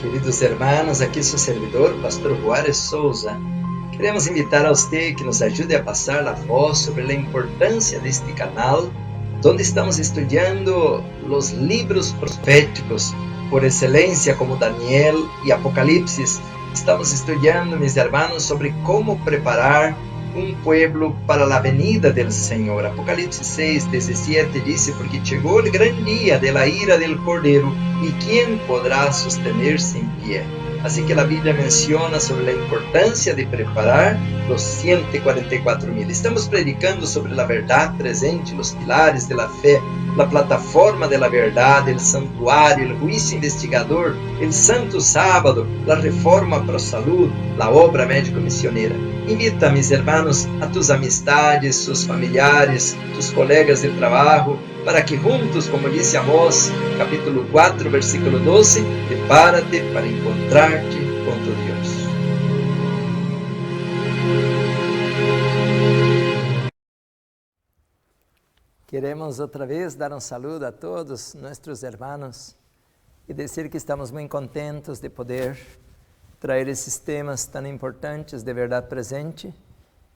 Queridos hermanos, aqui seu servidor, Pastor Juárez Souza. Queremos invitar a você que nos ajude a passar a voz sobre a importância deste canal, onde estamos estudando os livros proféticos por excelência, como Daniel e Apocalipse. Estamos estudando, mis hermanos, sobre como preparar um pueblo para a venida del Senhor. Apocalipse 6:17 diz: porque chegou o grande dia de la ira del Cordeiro, e quem poderá sostener-se em pé? Assim que a Bíblia menciona sobre a importância de preparar os 144,000. Estamos predicando sobre a verdade presente, os pilares da fé, a plataforma da verdade, o santuário, o juízo investigador, o santo sábado, a reforma pro salud, a obra médico-missioneira. Invita, mis hermanos, a tus amistades, sus familiares, tus colegas de trabalho, para que juntos, como disse Amós, capítulo 4, versículo 12, prepárate para encontrar-te com tu Deus. Queremos outra vez dar um saludo a todos nossos irmãos e dizer que estamos muito contentes de poder trazer esses temas tão importantes de verdade presente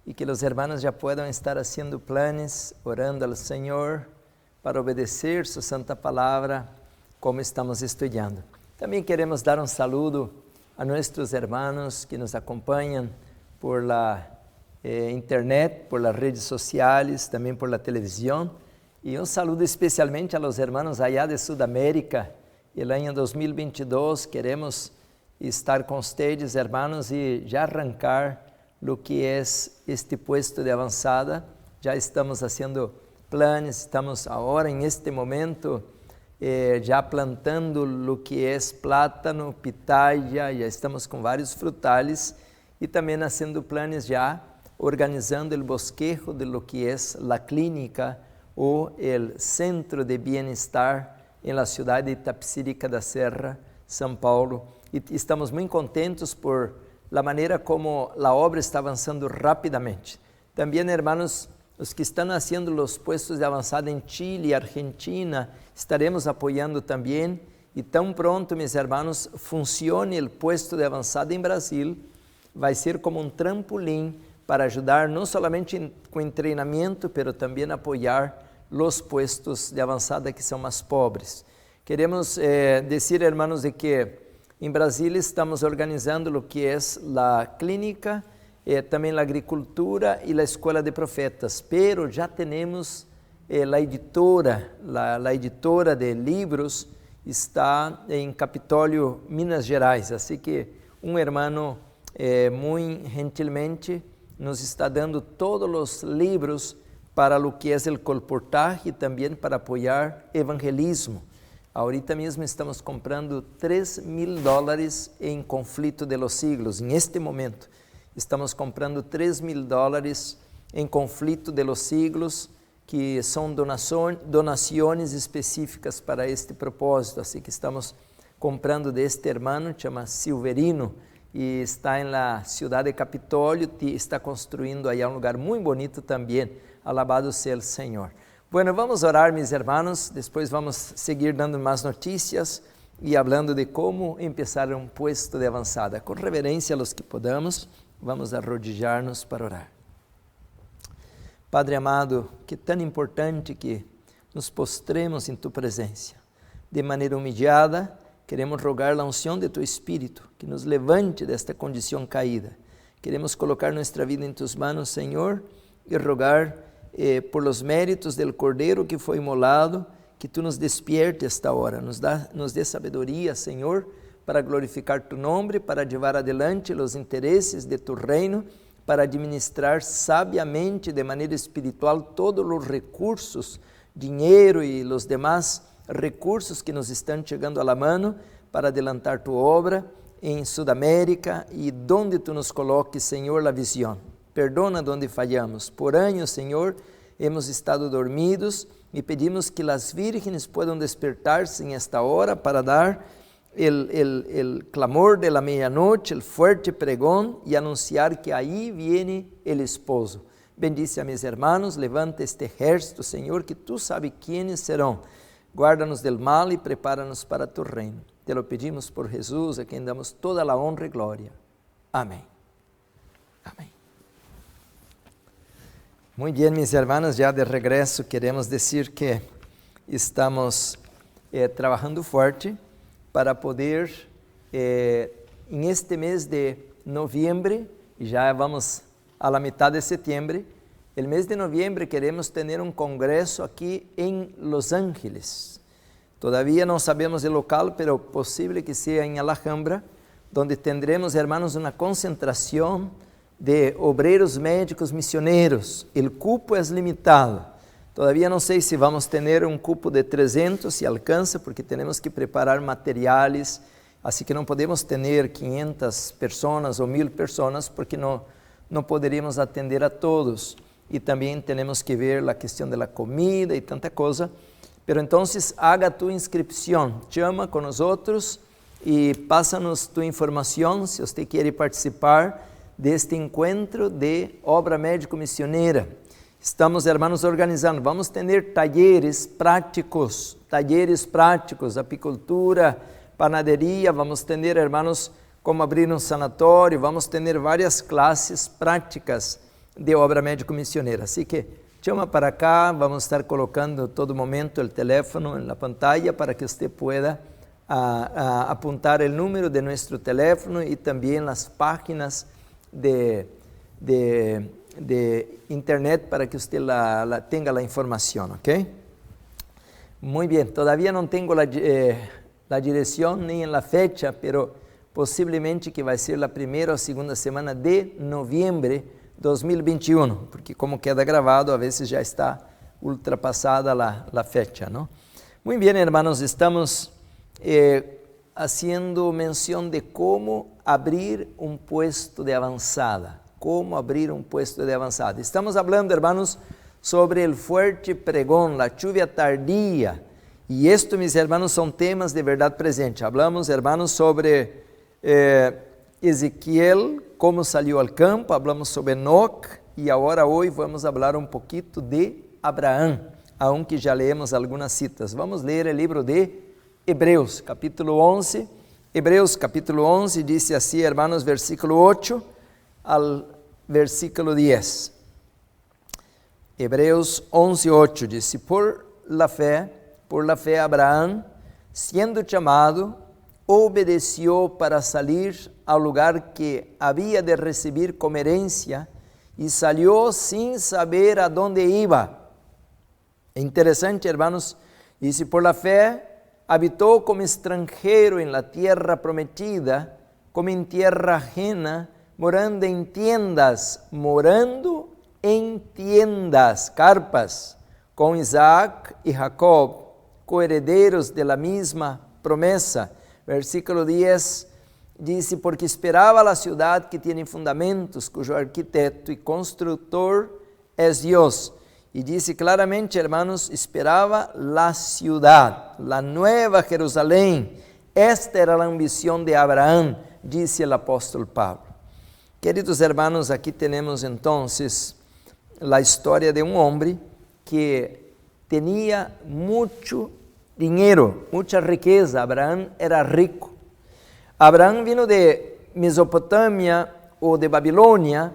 e que os irmãos já possam estar fazendo planos, orando ao Senhor para obedecer sua santa palavra, como estamos estudando. Também queremos dar um saludo a nossos irmãos que nos acompanham por la internet, por las redes sociais, também por la televisão, e um saludo especialmente a los hermanos allá de Sudamérica. El ano 2022 queremos estar com vocês, hermanos, e já arrancar o que é este puesto de avançada. Já estamos fazendo planos, estamos agora, em este momento, já plantando o que é plátano, pitaya, já estamos com vários frutales e também fazendo planos já, organizando o bosquejo de lo que é a clínica ou o centro de bienestar em la cidade de Itapecerica da Serra, São Paulo. E estamos muito contentes por la maneira como a obra está avançando rapidamente. Também, hermanos, os que estão fazendo os puestos de avançada em Chile e Argentina, estaremos apoiando também. E tão pronto, meus hermanos, funcione o puesto de avançada em Brasil, vai ser como um trampolim para ajudar não somente com treinamento, mas também apoiar os puestos de avançada que são mais pobres. Queremos dizer, hermanos, de que em Brasília estamos organizando o que é a clínica, também a agricultura e a escola de profetas, pero já temos a editora, a editora de livros está em Capitólio, Minas Gerais, assim que um hermano muito gentilmente nos está dando todos os livros para o que é o colportaje e também para apoiar evangelismo. Ahorita mesmo estamos comprando $3,000 em Conflito de los Siglos. Em este momento, estamos comprando $3,000 em Conflito de los Siglos, que são donações específicas para este propósito. Assim que estamos comprando deste hermano, chama Silverino, e está na cidade de Capitólio, e está construindo aí um lugar muito bonito também. Alabado seja o Senhor. Bueno, vamos orar, mis hermanos, depois vamos seguir dando mais notícias e falando de como começar um puesto de avançada. Com reverência a los que podamos, vamos arrodillar-nos para orar. Padre amado, que tão importante que nos postremos em tu presença. De maneira humilhada, queremos rogar a unção de tu Espírito, que nos levante desta condição caída. Queremos colocar nossa vida em tus manos, Senhor, e rogar por los méritos del Cordeiro que foi imolado, que tu nos despierte esta hora, nos dê sabedoria, Senhor, para glorificar tu nome, para levar adelante os interesses de tu reino, para administrar sabiamente, de maneira espiritual, todos os recursos, dinheiro e os demais recursos que nos estão chegando à la mano, para adelantar tu obra em Sudamérica e donde tu nos coloques, Senhor, a visão. Perdona donde falhamos. Por anos, Senhor, hemos estado dormidos e pedimos que as vírgenes puedan despertar-se em esta hora para dar el clamor de la medianoche, el fuerte pregón y anunciar que ahí viene el esposo. Bendice a mis hermanos, levanta este ejército, Senhor, que tu sabes quiénes serão. Guarda-nos del mal e prepara-nos para tu reino. te lo pedimos por Jesús, a quien damos toda la honra y gloria. Amén. Amén. Muy bien, mis hermanos, ya de regreso queremos decir que estamos trabajando fuerte para poder, en este mes de noviembre, y ya vamos a la mitad de septiembre, el mes de noviembre queremos tener un congreso aquí en Los Ángeles. Todavía no sabemos el local, pero posible que sea en Alhambra, donde tendremos, hermanos, una concentración de obreros médicos misioneros. El cupo es limitado. Todavía no sé si vamos a tener un cupo de 300, si alcanza, porque tenemos que preparar materiales, así que no podemos tener 500 personas o 1000 personas, porque no poderíamos atender a todos. Y también tenemos que ver la cuestión de la comida y tanta cosa. Pero entonces haga tu inscripción, llama con nosotros y pásanos tu información si usted quiere participar de este encuentro de obra médico-misionera. Estamos, hermanos, organizando, vamos a tener talleres prácticos, apicultura, panadería, vamos a tener, hermanos, como abrir un sanatorio, vamos a tener varias clases prácticas de obra médico-misionera. Así que llama para acá, vamos a estar colocando todo momento el teléfono en la pantalla para que usted pueda apuntar el número de nuestro teléfono y también las páginas de internet para que usted tenga la información, ¿ok? Muy bien, todavía no tengo la dirección ni en la fecha, pero posiblemente que va a ser la primera o segunda semana de noviembre 2021, porque como queda grabado, a veces ya está ultrapasada la fecha, ¿no? Muy bien, hermanos, estamos haciendo mención de cómo abrir un puesto de avanzada. Cómo abrir un puesto de avanzada. Estamos hablando, hermanos, sobre el fuerte pregón, la lluvia tardía. Y esto, mis hermanos, son temas de verdad presente. Hablamos, hermanos, sobre Ezequiel, cómo salió al campo. Hablamos sobre Enoc. Y ahora hoy vamos a hablar un poquito de Abraham, aunque ya leemos algunas citas. Vamos a leer el libro de Hebreos, capítulo 11. Hebreos, capítulo 11, dice así, hermanos, versículo 8 al versículo 10. Hebreos 11, 8 dice, por la fe Abraham, siendo llamado, obedeció para salir al lugar que había de recibir como herencia y salió sin saber a dónde iba. Interesante, hermanos, dice, por la fe habitó como extranjero en la tierra prometida, como en tierra ajena, morando en tiendas, carpas, con Isaac y Jacob, coherederos de la misma promesa. Versículo 10 dice, porque esperaba la ciudad que tiene fundamentos, cuyo arquitecto y constructor es Dios. Y dice claramente, hermanos, esperaba la ciudad, la nueva Jerusalén. Esta era la ambición de Abraham, dice el apóstol Pablo. Queridos hermanos, aquí tenemos entonces la historia de un hombre que tenía mucho dinero, mucha riqueza. Abraham era rico. Abraham vino de Mesopotamia o de Babilonia,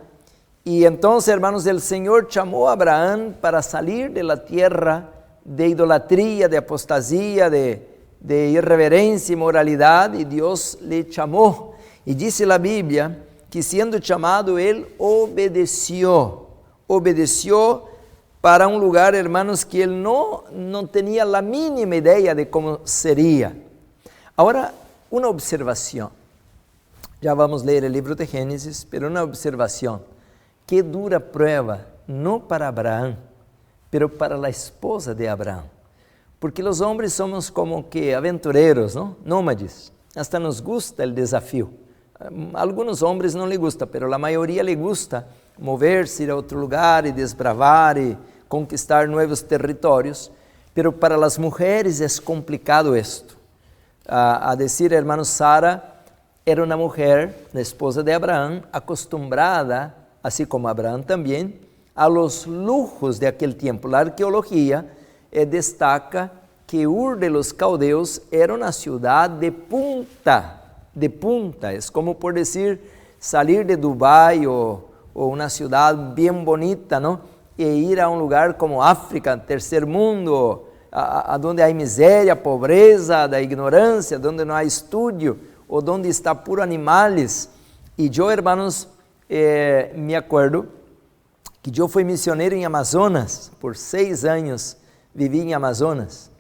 y entonces, hermanos, el Señor llamó a Abraham para salir de la tierra de idolatría, de apostasía, de irreverencia y moralidad, y Dios le llamó. Y dice la Biblia que siendo llamado, él obedeció para un lugar, hermanos, que él no tenía la mínima idea de cómo sería. Ahora, una observación. Ya vamos a leer el libro de Génesis, pero una observación. Qué dura prueba, no para Abraham, pero para la esposa de Abraham. Porque los hombres somos como que aventureros, ¿no? Nómades. Hasta nos gusta el desafío. A algunos hombres no les gusta, pero la mayoría le gusta moverse, ir a otro lugar y desbravar y conquistar nuevos territorios. Pero para las mujeres es complicado esto. A decir, hermanos, Sara era una mujer, la esposa de Abraham, acostumbrada, así como Abraham también, a los lujos de aquel tiempo. La arqueología destaca que Ur de los Caldeos era uma cidade de punta, é como por dizer, sair de Dubai ou uma cidade bem bonita, não? E ir a um lugar como África, terceiro mundo, onde há miséria, pobreza, da ignorância, onde não há estudo, ou onde está puro animais. E eu, hermanos, me acordo que eu fui missionário em Amazonas, por 6 anos vivi em Amazonas.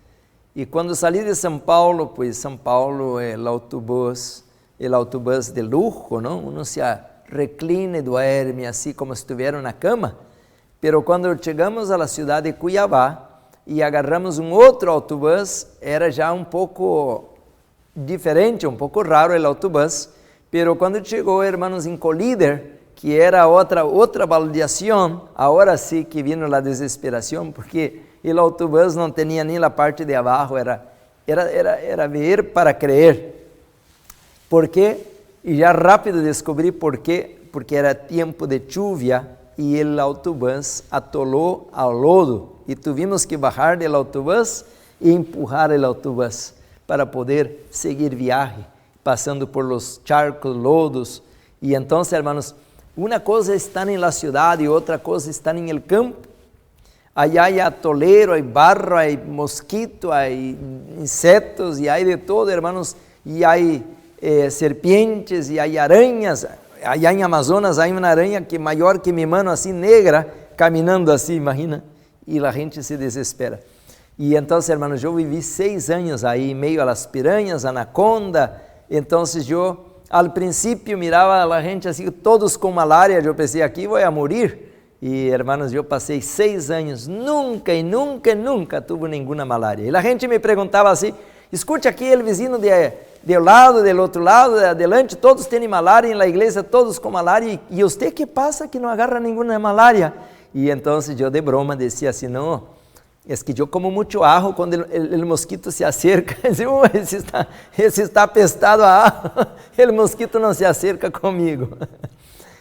E quando saí de São Paulo, pois São Paulo é o autobús de luxo, não? Uno se reclina e duerme assim como se estivesse na cama. Pero quando chegamos à cidade de Cuiabá e agarramos um outro autobús, era já um pouco diferente, um pouco raro o autobús. Pero quando chegou, hermanos, em Colíder, que era outra baldeação, agora sim que vino a desesperação, porque o autobús não tinha nem a parte de abaixo, era ver para crer. Por quê? E já rápido descobri por quê, porque era tempo de chuva e o autobús atolou ao lodo e tivemos que bajar do autobús e empurrar o autobús para poder seguir viagem, passando por los charcos, lodos. E então, hermanos, uma coisa é estar na cidade e outra coisa é estar no campo. Allá há atoleiro, há barro, há mosquito, há insetos e há de todo, hermanos, e há serpientes e há aranhas. Allá em Amazonas há uma aranha que é maior que minha mão, assim negra, caminhando assim, imagina, e a gente se desespera. E então, hermanos, eu vivi 6 anos aí, meio a las piranhas, anaconda. Então, eu, ao princípio, mirava a gente assim, todos com malária, eu pensei, aqui vou a morir. E, hermanos, eu passei 6 anos, nunca tive nenhuma malária. E a gente me perguntava assim, escute aqui, o vizinho de lado, do outro lado, de adelante, todos têm malária, na igreja todos com malária, e você que passa que não agarra nenhuma malária? E então eu de broma dizia assim, não, é que eu como muito ajo, quando o mosquito se acerca, esse está apestado a ajo, o mosquito não se acerca comigo.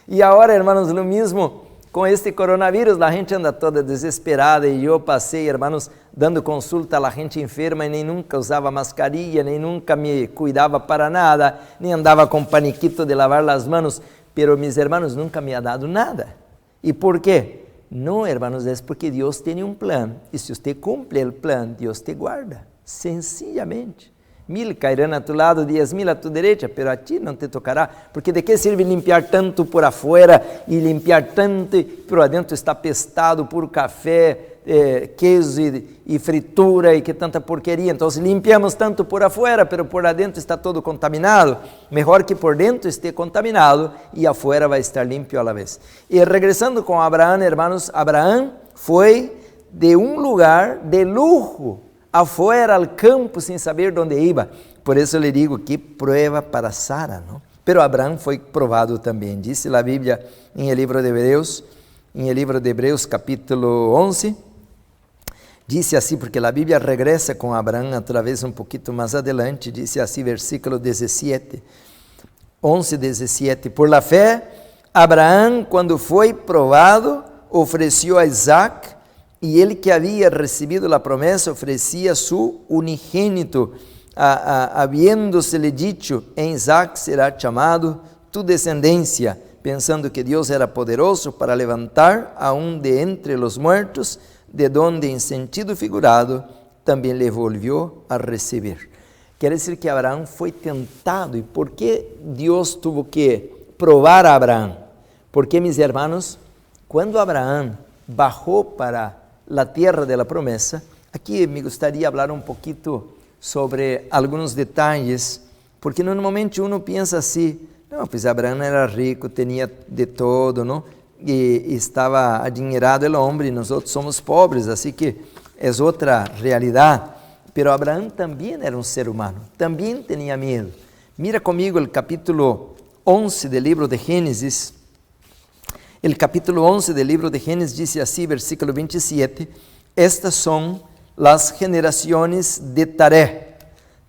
E agora, hermanos, o mesmo com este coronavírus, a gente anda toda desesperada e eu passei, hermanos, dando consulta a gente enferma e nem nunca usava mascarilha, nem nunca me cuidava para nada, nem andava com paniquito de lavar as mãos, pero mis hermanos nunca me ha dado nada. E por quê? Não, hermanos, é porque Deus tem um plano e se você cumpre o plano, Deus te guarda, sencillamente. 1000 cairão a tu lado, 10.000 a tu direita, pero a ti não te tocará, porque de que serve limpar tanto por afuera e limpar tanto, por adentro está pestado por café, queijo e fritura e que tanta porqueria. Então limpiamos tanto por afuera, pero por adentro está todo contaminado. Melhor que por dentro esté contaminado e afuera vai estar limpo a la vez. E regressando com Abraão, hermanos, Abraão foi de um lugar de luxo afuera al campo sem saber onde ia. Por isso lhe digo que prueba para Sara, não? Pero Abraão foi provado também. Diz a Bíblia em livro de Hebreus, capítulo 11, diz assim, porque a Bíblia regressa com Abraão através um pouquinho mais adelante, diz assim, versículo 17, 11, 17, por la fé, Abraão, quando foi provado, ofereceu a Isaac, e ele que havia recebido a promessa oferecia su unigênito, habiendo-se-lhe dicho, em Isaac será chamado tu descendência, pensando que Deus era poderoso para levantar a um de entre los muertos, de donde em sentido figurado também lhe volvió a receber. Quer dizer que Abraão foi tentado. E por que Deus teve que provar a Abraão? Porque, mis hermanos, quando Abraão bajou para a terra da promessa, aqui me gostaria falar um pouquinho sobre alguns detalhes, porque normalmente uno pensa assim, não, pois Abraão era rico, tinha de todo, não? E estava adinheirado o homem, e nós outros somos pobres, assim que é outra realidade. Pero Abraão também era um ser humano, também tinha medo. Mira comigo o capítulo 11 do livro de Gênesis. O capítulo 11 do livro de Gênesis diz assim, versículo 27, estas são as gerações de Taré.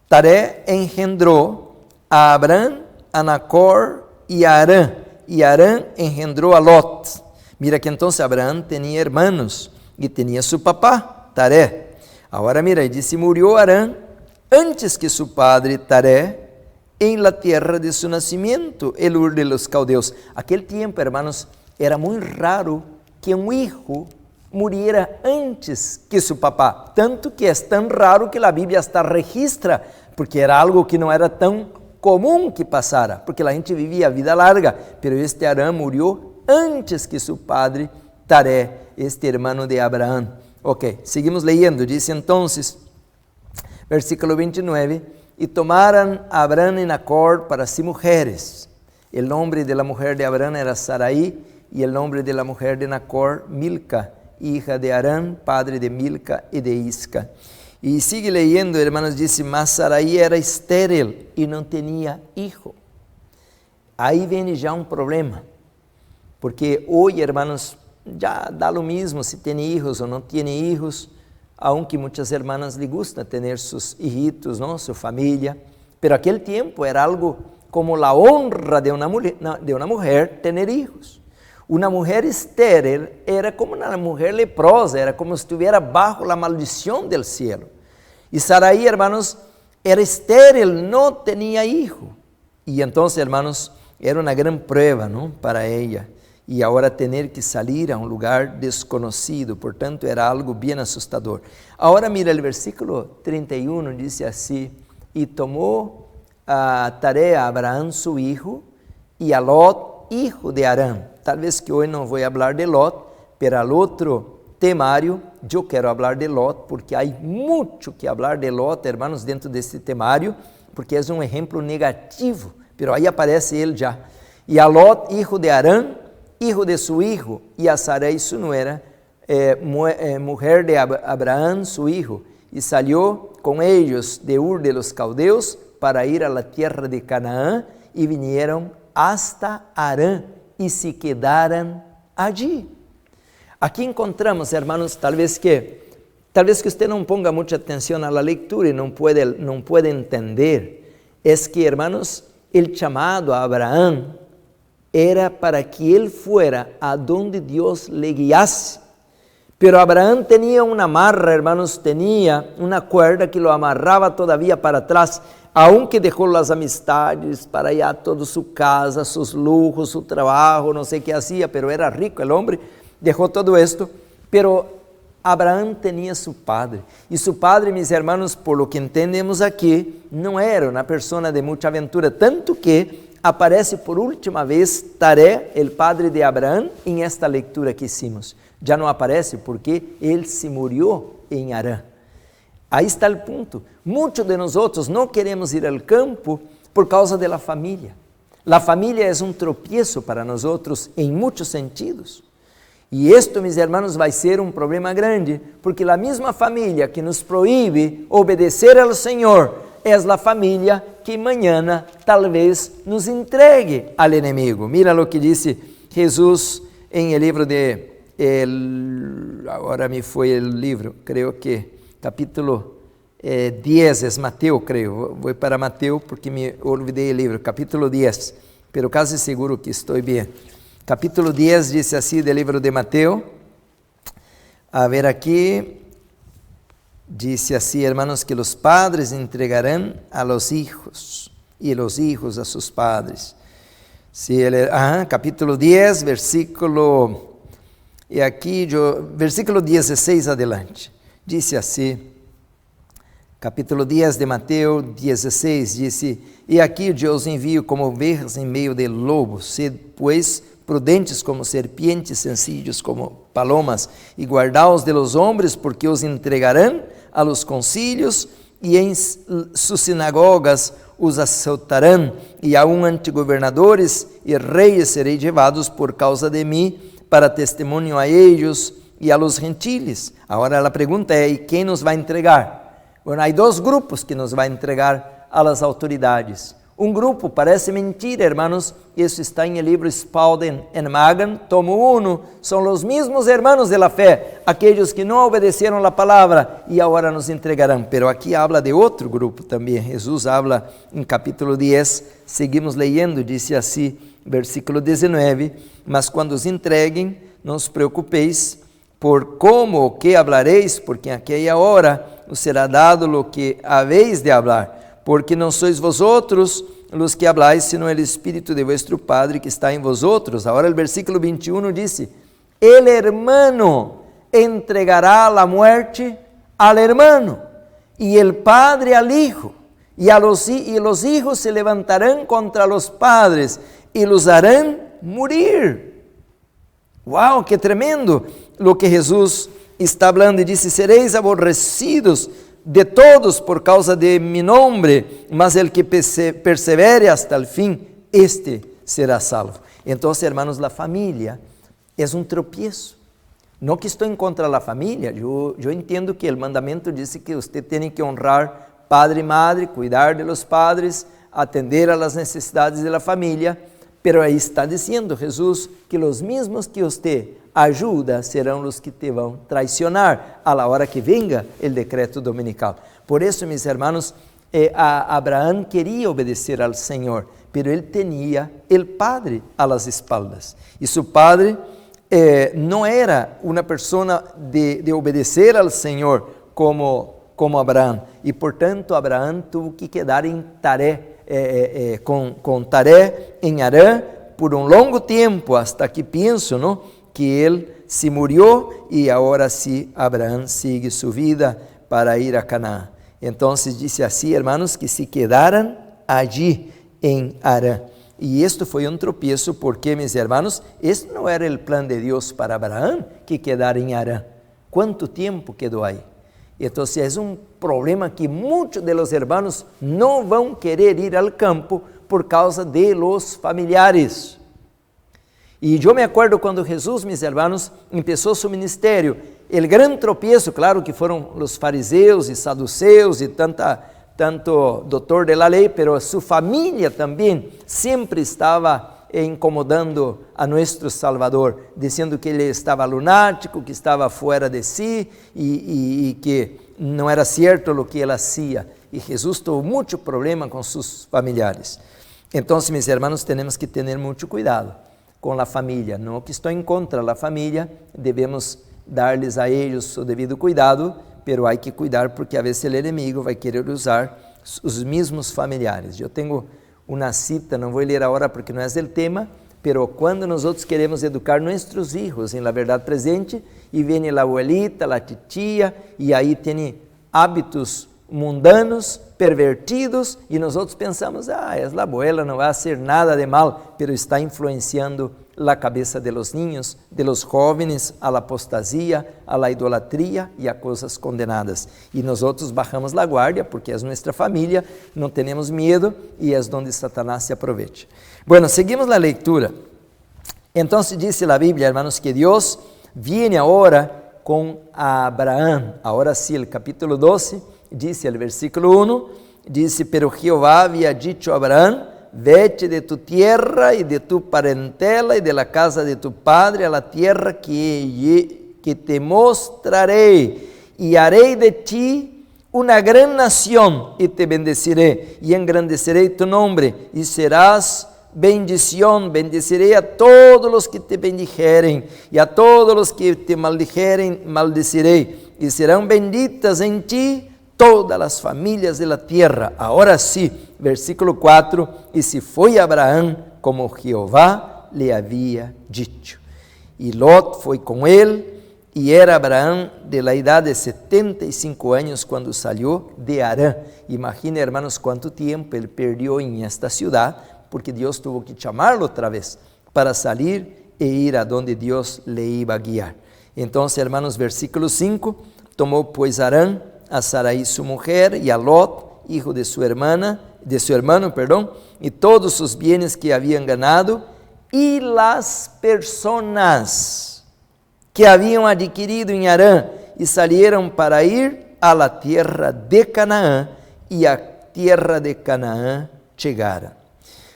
Taré engendrou a Abrão, a Nacor e a Harã. E Harã engendrou a Lot. Mira que então Abraão tinha hermanos e tinha seu papá, Taré. Agora mira, diz, murió Arán antes que su padre Taré en la tierra de su nacimiento, el Ur de los Caldeos. Aquel tiempo, hermanos, era muy raro que un hijo muriera antes que su papá, tanto que es tan raro que la Biblia hasta registra, porque era algo que no era tan común que pasara, porque la gente vivía vida larga, pero este Arán murió antes que su padre Taré, este hermano de Abraham. Ok, seguimos leyendo, dice entonces, versículo 29, y tomaran a Abraham y Nacor para sí mujeres. El nombre de la mujer de Abraham era Sarai, y el nombre de la mujer de Nacor, Milca, hija de Arán, padre de Milca y de Isca. Y sigue leyendo, hermanos, dice, mas Sarai era estéril y no tenía hijo. Ahí viene ya un problema, porque hoy, hermanos, ya da lo mismo si tiene hijos o no tiene hijos, aunque muchas hermanas les gusta tener sus hijitos, ¿no? Su familia, pero aquel tiempo era algo como la honra de una mujer tener hijos. Una mujer estéril era como una mujer leprosa, era como si estuviera bajo la maldición del cielo. Y Sarai, hermanos, era estéril, no tenía hijo. Y entonces, hermanos, era una gran prueba, ¿no? Para ella. Y ahora tener que salir a un lugar desconocido, portanto, era algo bien asustador. Ahora mira el versículo 31, dice así, y tomó a Tarea a Abraham su hijo, y a Lot, hijo de Arán. Tal vez que hoy no voy a hablar de Lot, pero al otro temario yo quiero hablar de Lot, porque hay mucho que hablar de Lot, hermanos, dentro de este temario, porque es un ejemplo negativo, pero ahí aparece él ya. Y a Lot, hijo de Arán, hijo de su hijo, y a Sarai su nuera, mujer de Abraham su hijo, y salió con ellos de Ur de los Caldeos para ir a la tierra de Canaán, y vinieron hasta Arán, y se quedaram allí. Aqui encontramos, hermanos, tal vez que usted não ponga muita atenção a la lectura e não puede entender, es que, hermanos, el chamado a Abraham era para que él fuera a donde Dios le guiase. Pero Abraham tenía una amarra, hermanos, tenía una cuerda que lo amarraba todavía para atrás, aunque dejó las amistades para allá, toda su casa, sus lujos, su trabajo, no sé qué hacía, pero era rico el hombre, dejó todo esto, pero Abraham tenía su padre, y su padre, mis hermanos, por lo que entendemos aquí, no era una persona de mucha aventura, tanto que aparece por última vez Taré, el padre de Abraham, en esta lectura que hicimos. Ya no aparece porque él se murió en Arán. Ahí está el punto. Muchos de nosotros no queremos ir al campo por causa de la familia. La familia es un tropiezo para nosotros en muchos sentidos. Y esto, mis hermanos, va a ser un problema grande, porque la misma familia que nos prohíbe obedecer al Señor es la familia que mañana tal vez nos entregue al enemigo. Mira lo que dice Jesús en el libro de... ahora me fue el libro, creo que capítulo 10 es Mateo, creo, voy para Mateo porque me olvidé el libro, capítulo 10, pero casi seguro que estoy bien. Capítulo 10 dice así del libro de Mateo, a ver aquí, dice así, hermanos, que los padres entregarán a los hijos y los hijos a sus padres. Sí, capítulo 10, versículo... E aqui, versículo 16 adelante, dice assim, capítulo 10 de Mateus 16, dice, e aqui eu os envio como ovelhas em meio de lobos, sed, pois, prudentes como serpientes, sencillos como palomas, e guardaos de los hombres, porque os entregarão a los concílios, e em suas sinagogas os açoitarão, e aun ante governadores e reis sereis levados por causa de mim, para testemunho a ellos e a los gentiles. Agora a pergunta é, ¿y quem nos vai entregar? Bueno, há dois grupos que nos vai entregar a las autoridades. Um grupo, parece mentira, hermanos, isso está em el livro Spalding and Magan, tomo 1, são os mesmos hermanos de la fé, aqueles que não obedeceram a palavra e agora nos entregarão. Pero aqui habla de outro grupo também. Jesus habla em capítulo 10, seguimos leyendo, diz assim, versículo 19, mas quando os entreguem, não os preocupeis por como o que hablareis, porque em aquela hora os será dado lo que habéis de hablar, porque não sois vosotros los que habláis, sino el Espíritu de vuestro Padre que está en vosotros. Ahora el versículo 21 dice, el hermano entregará la muerte al hermano, y el padre al hijo, y los hijos se levantarán contra los padres, y los harán morir. ¡Wow! ¡Qué tremendo! Lo que Jesús está hablando, y dice, seréis aborrecidos de todos por causa de mi nombre, mas el que persevere hasta el fin, este será salvo. Entonces, hermanos, la familia es un tropiezo. No que estou em contra da família, eu entendo que o mandamento diz que você tem que honrar padre e madre, cuidar de los padres, atender a las necessidades de la família, pero aí está dizendo Jesus que os mesmos que você ajuda serão os que te vão traicionar a la hora que venga o decreto dominical. Por isso, meus irmãos, Abraão queria obedecer ao Senhor, pero ele tinha o padre a las espaldas, e seu padre não era uma pessoa de obedecer ao Senhor como Abraão, e portanto Abraão teve que quedar em Taré, com Taré em Harã por um longo tempo, hasta que penso, não, que ele se murió e agora sim Abraão sigue sua vida para ir a Canaã. Então disse assim, hermanos, que se quedaram allí em Harã. E isto foi um tropeço porque, meus irmãos, este não era o plano de Deus para Abraão, que quedara em Harã. Quanto tempo quedou aí? Então, é um problema que muitos de los hermanos não vão querer ir ao campo por causa de los familiares. E eu me acordo quando Jesus, meus irmãos, começou seu ministério, o grande tropeço, claro que foram os fariseus e saduceus e tanto doutor de la lei, pero sua família também sempre estava incomodando a nosso Salvador, dizendo que ele estava lunático, que estava fora de si e que não era certo o que ele fazia. E Jesus teve muito problema com seus familiares. Então, meus irmãos, temos que ter muito cuidado com a família. Não que estou em contra da família, devemos dar-lhes a eles o devido cuidado, pero há que cuidar porque a vezes o inimigo vai querer usar os mesmos familiares. Eu tenho uma cita, não vou ler agora porque não é o tema, pero quando nós queremos educar nossos filhos em la verdade presente, e vem a abuelita, a titia, e aí tem hábitos mundanos, pervertidos, e nós pensamos, é a abuela, não vai fazer nada de mal, pero está influenciando a cabeça de los niños, de los jóvenes, a la apostasia, a la idolatria e a coisas condenadas. E nós bajamos la guardia, porque é nossa família, não temos medo, e é onde Satanás se aproveita. Bueno, seguimos a leitura. Então, diz a Bíblia, hermanos, que Deus viene agora com Abraão. Agora sim, o capítulo 12, diz o versículo 1, diz, pero Jeová havia dicho a Abraão, vete de tu tierra y de tu parentela y de la casa de tu padre a la tierra que te mostraré, y haré de ti una gran nación, y te bendeciré, y engrandeceré tu nombre, y serás bendición. Bendeciré a todos los que te bendijeren, y a todos los que te maldijeren, maldeciré, y serán benditas en ti todas as famílias da terra. Agora sim, versículo 4, e se foi Abraão como Jeová lhe havia dito. E Lot foi com ele, e era Abraão de la idade de 75 anos quando saiu de Harã. Imagina, hermanos, quanto tempo ele perdeu em esta cidade, porque Deus teve que chamá-lo outra vez para sair e ir aonde Deus lhe iba a guiar. Então, hermanos, versículo 5, tomou pois Abrão a Sarai su mujer y a Lot, hijo de su hermano, y todos sus bienes que habían ganado, y las personas que habían adquirido en Harán, y salieron para ir a la tierra de Canaán, y a tierra de Canaán llegaron.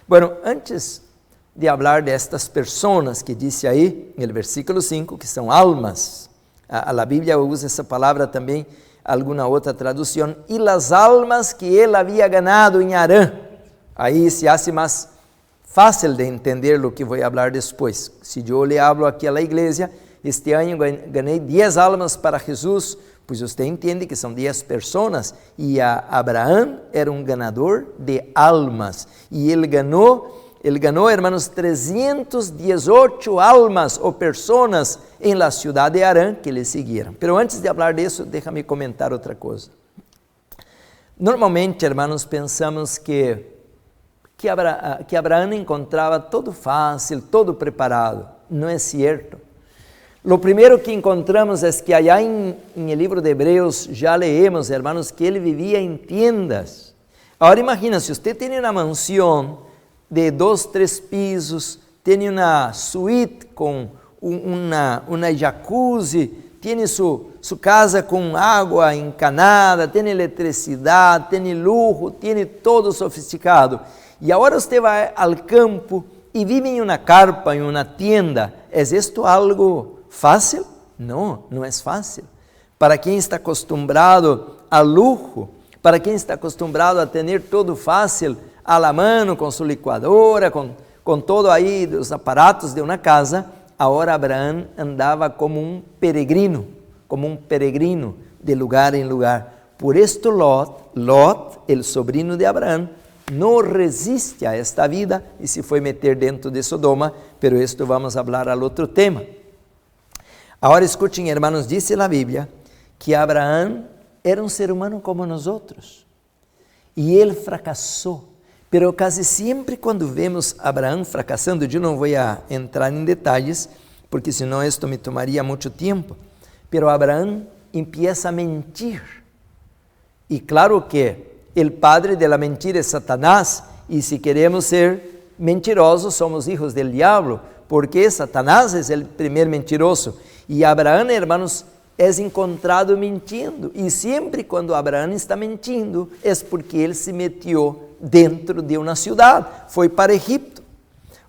Bueno, antes de hablar de estas personas que dice ahí en el versículo 5, que son almas, a la Biblia usa esa palabra también, alguma outra tradução, e las almas que ele havia ganado em Harã. Aí se hace mais fácil de entender o que vou falar depois. Se eu le hablo aqui à igreja, este ano ganhei 10 almas para Jesus, Pois você entende que são 10 pessoas e Abraão era um ganador de almas. E ele ganhou, hermanos, 318 almas ou pessoas em la ciudad de Harán que le seguiram. Pero antes de falar disso, déjame comentar outra coisa. Normalmente, hermanos, pensamos que Abraão encontrava todo fácil, todo preparado. Não é certo. Lo primeiro que encontramos é que allá em el livro de Hebreus, já leemos, hermanos, que ele vivia em tiendas. Agora imagina, se você tem uma mansão de 2, 3 pisos, tem uma suíte com uma jacuzzi, tem sua casa com água encanada, tem eletricidade, tem luxo, tem todo sofisticado. E agora você vai ao campo e vive em uma carpa, em uma tienda. ¿É isto algo fácil? Não, não é fácil. Para quem está acostumado a luxo, para quem está acostumado a ter todo fácil, a la mano, com sua licuadora, com todo aí os aparatos de uma casa, agora Abraão andava como um peregrino de lugar em lugar. Por isto Lot, el sobrino de Abraão, não resiste a esta vida e se foi meter dentro de Sodoma, pero esto vamos a falar al outro tema. Agora escutem, hermanos, diz a Bíblia que Abraão era um ser humano como nós outros e ele fracassou. Pero quase sempre quando vemos Abraão fracassando, eu não vou entrar em detalhes, porque senão isto me tomaria muito tempo, pero Abraão empieza a mentir. E claro que o padre de la mentira é Satanás, e se queremos ser mentirosos, somos hijos del diablo, porque Satanás é o primeiro mentiroso. E Abraão, hermanos, é encontrado mentindo. E sempre quando Abraão está mentindo, é porque ele se meteu dentro de uma cidade, foi para Egipto.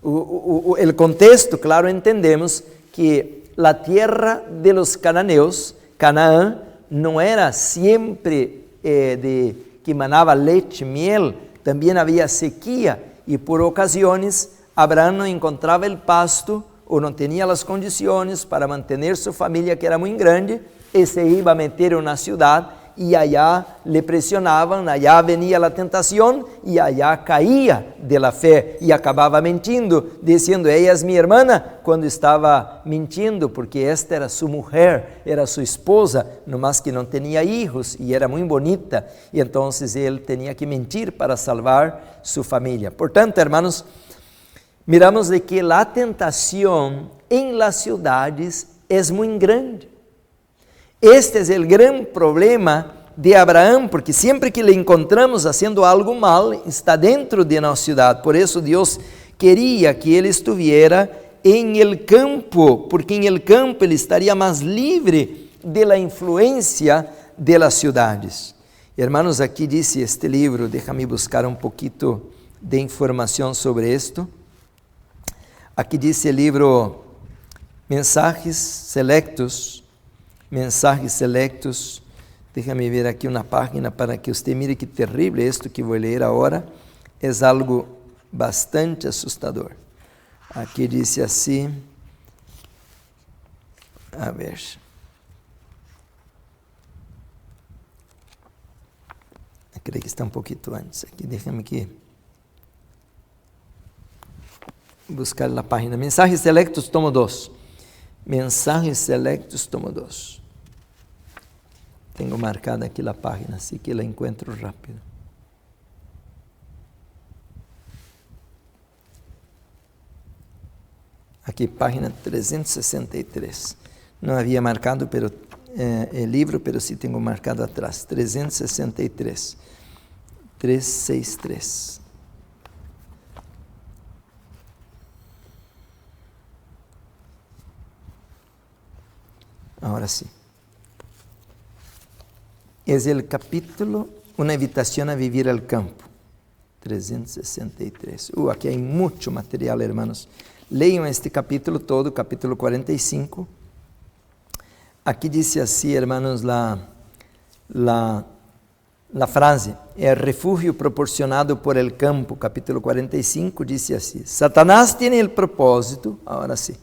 O contexto, claro, entendemos que a terra de los cananeus, Canaã, não era sempre que manava leite e miel, também havia sequia, e por ocasiões Abraão não encontrava o pasto, ou não tinha as condições para manter sua família, que era muito grande, e se ia a meter em uma cidade, e allá le pressionavam, allá venia a tentação, e allá caía de la fé, e acabava mentindo, dizendo, ella é minha irmã, quando estava mentindo, porque esta era sua mulher, era sua esposa, nomás que não tinha hijos, e era muito bonita, e então ele tinha que mentir para salvar sua família. Portanto, hermanos, miramos de que a tentação em las ciudades é muito grande. Este é o grande problema de Abraão, porque sempre que le encontramos fazendo algo mal, está dentro de nossa cidade. Por isso Deus queria que ele estivesse em el campo, porque em el campo ele estaria mais livre de la influência de las ciudades. Hermanos, aqui diz este livro, déjame buscar um pouquinho de informação sobre isto. Aqui diz o livro Mensajes Selectos, déjame ver aqui uma página para que você mire que terrível isto que vou ler agora, é algo bastante assustador. Aqui diz assim, a ver, creio que está um pouquinho antes, aqui déjame aqui buscar a página, Mensajes Selectos, tomo 2, Mensajes Selectos, tomo 2. Tenho marcada aqui a página, assim que la encontro rápido. Aqui, página 363. Não havia marcado o livro, pero sim tenho marcado atrás. 363. 363. Agora sim. É o capítulo Uma invitação a vivir al campo. 363. Aqui há muito material, hermanos. Leiam este capítulo todo, capítulo 45. Aqui diz assim, hermanos, la frase, é refúgio proporcionado por el campo, capítulo 45, diz assim, Satanás tem o propósito, agora sim,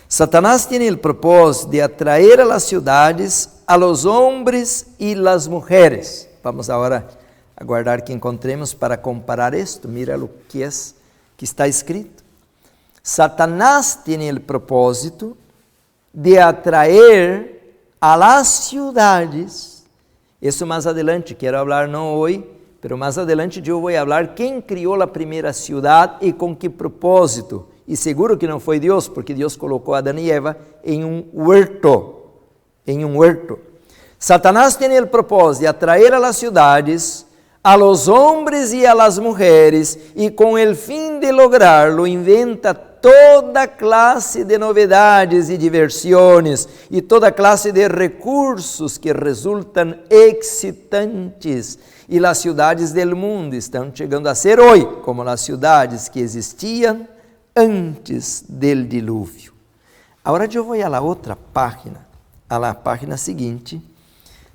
Satanás tem o propósito de atrair a las ciudades a los hombres e las mujeres. Vamos agora aguardar que encontremos para comparar esto. Mira o que está escrito. Satanás tem o propósito de atrair a las ciudades. Isso mais adelante, quero falar não hoje, mas mais adelante eu vou falar quem criou a primeira cidade e com que propósito. E seguro que não foi Deus, porque Deus colocou Adão e Eva em um huerto. Satanás tem o propósito de atrair a las ciudades, a los hombres e a las mujeres, e com o fim de lograrlo, inventa toda classe de novidades e diversiones, e toda classe de recursos que resultam excitantes. E as cidades do mundo estão chegando a ser hoje como as cidades que existiam antes del dilúvio. Agora eu vou à outra página, à página seguinte,